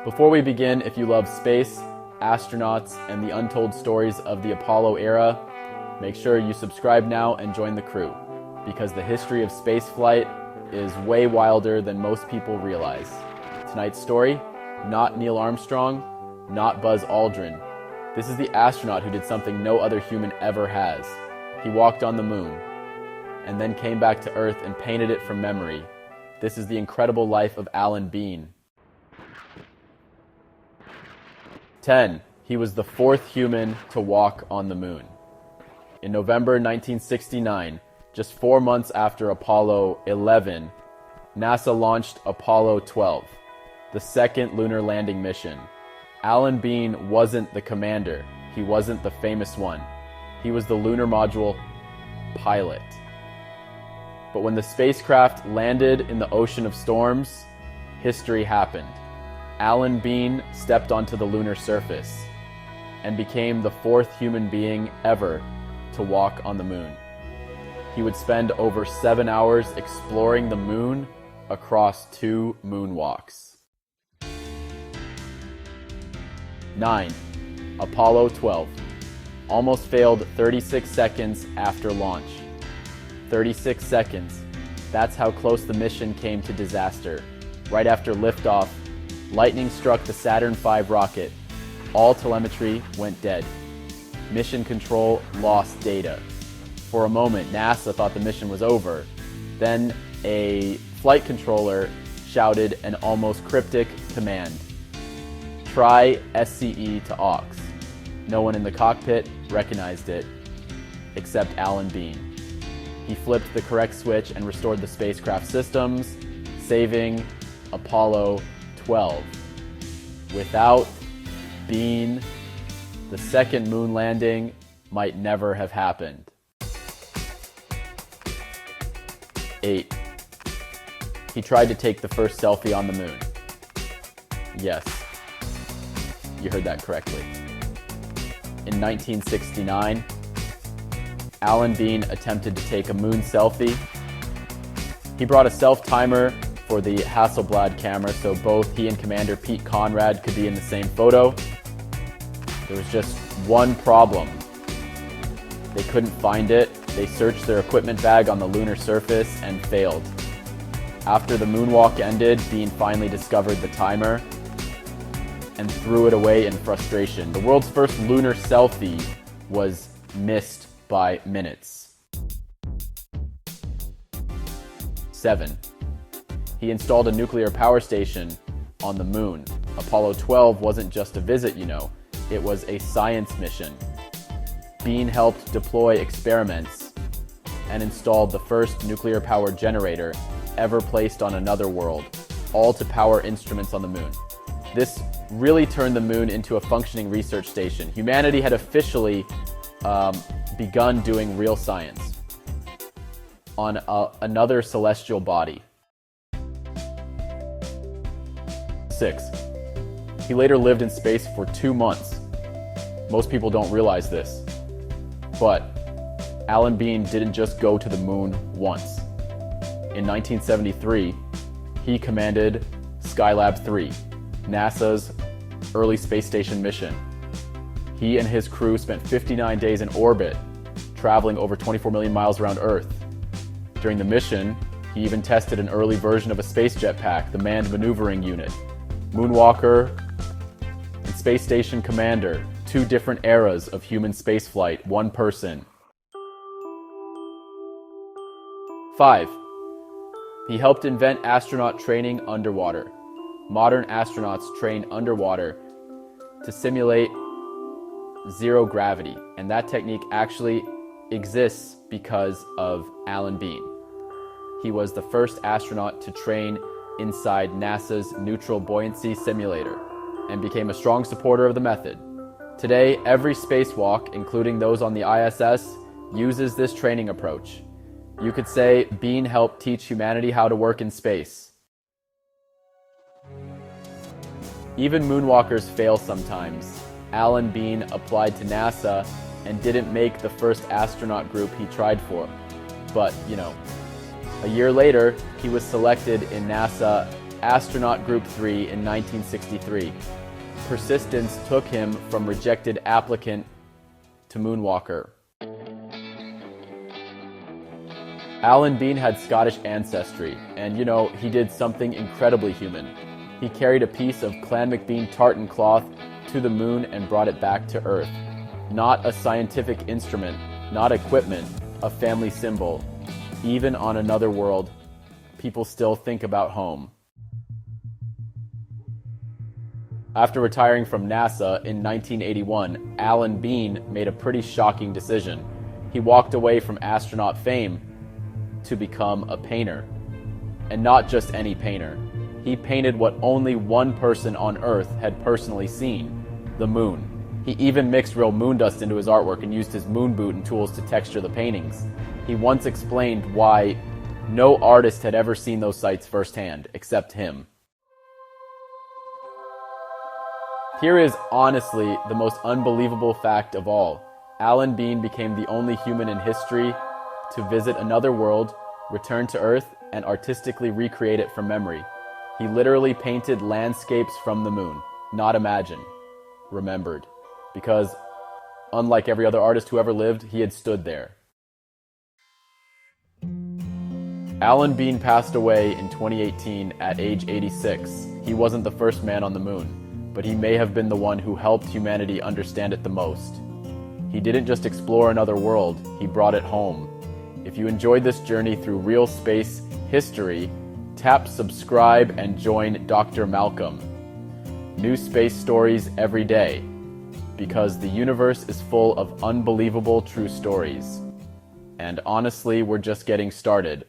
Before we begin, if you love space, astronauts, and the untold stories of the Apollo era, make sure you subscribe now and join the crew, because the history of spaceflight is way wilder than most people realize. Tonight's story, not Neil Armstrong, not Buzz Aldrin. This is the astronaut who did something no other human ever has. He walked on the moon, and then came back to Earth and painted it from memory. This is the incredible life of Alan Bean. 10. He was the fourth human to walk on the moon. In November 1969, just 4 months after Apollo 11, NASA launched Apollo 12, the second lunar landing mission. Alan Bean wasn't the commander. He wasn't the famous one. He was the lunar module pilot. But when the spacecraft landed in the ocean of storms, history happened. Alan Bean stepped onto the lunar surface and became the fourth human being ever to walk on the moon. He would spend over 7 hours exploring the moon across 2 moonwalks. 9. Apollo 12. Almost failed 36 seconds after launch. 36 seconds. That's how close the mission came to disaster. Right after liftoff, lightning struck the Saturn V rocket. All telemetry went dead. Mission control lost data. For a moment, NASA thought the mission was over. Then a flight controller shouted an almost cryptic command. Try SCE to aux. No one in the cockpit recognized it, except Alan Bean. He flipped the correct switch and restored the spacecraft systems, saving Apollo 12. Without Bean, the second moon landing might never have happened. 8. He tried to take the first selfie on the moon. Yes, you heard that correctly. In 1969, Alan Bean attempted to take a moon selfie. He brought a self-timer for the Hasselblad camera so both he and Commander Pete Conrad could be in the same photo. There was just one problem. They couldn't find it. They searched their equipment bag on the lunar surface and failed. After the moonwalk ended, Bean finally discovered the timer and threw it away in frustration. The world's first lunar selfie was missed by minutes. 7. He installed a nuclear power station on the moon. Apollo 12 wasn't just a visit, it was a science mission. Bean helped deploy experiments and installed the first nuclear power generator ever placed on another world, all to power instruments on the moon. This really turned the moon into a functioning research station. Humanity had officially begun doing real science on another celestial body. 6. He later lived in space for 2 months. Most people don't realize this, but Alan Bean didn't just go to the moon once. In 1973, he commanded Skylab 3, NASA's early space station mission. He and his crew spent 59 days in orbit, traveling over 24 million miles around Earth. During the mission, he even tested an early version of a space jetpack, the Manned Maneuvering Unit. Moonwalker and Space Station Commander, 2 different eras of human spaceflight, one person. 5. He helped invent astronaut training underwater. Modern astronauts train underwater to simulate zero gravity, and that technique actually exists because of Alan Bean. He was the first astronaut to train inside NASA's neutral buoyancy simulator and became a strong supporter of the method. Today, every spacewalk, including those on the ISS, uses this training approach. You could say Bean helped teach humanity how to work in space. Even moonwalkers fail sometimes. Alan Bean applied to NASA and didn't make the first astronaut group he tried for. But, a year later, he was selected in NASA Astronaut Group 3 in 1963. Persistence took him from rejected applicant to Moonwalker. Alan Bean had Scottish ancestry, and he did something incredibly human. He carried a piece of Clan McBean tartan cloth to the moon and brought it back to Earth. Not a scientific instrument, not equipment, a family symbol. Even on another world, people still think about home. After retiring from NASA in 1981, Alan Bean made a pretty shocking decision. He walked away from astronaut fame to become a painter. And not just any painter. He painted what only one person on Earth had personally seen, the moon. He even mixed real moon dust into his artwork and used his moon boot and tools to texture the paintings. He once explained why no artist had ever seen those sights firsthand, except him. Here is honestly the most unbelievable fact of all. Alan Bean became the only human in history to visit another world, return to Earth, and artistically recreate it from memory. He literally painted landscapes from the moon. Not imagined, remembered. Because, unlike every other artist who ever lived, he had stood there. Alan Bean passed away in 2018 at age 86. He wasn't the first man on the moon, but he may have been the one who helped humanity understand it the most. He didn't just explore another world, he brought it home. If you enjoyed this journey through real space history, tap subscribe and join Dr. Malcolm. New space stories every day, because the universe is full of unbelievable true stories. And honestly, we're just getting started.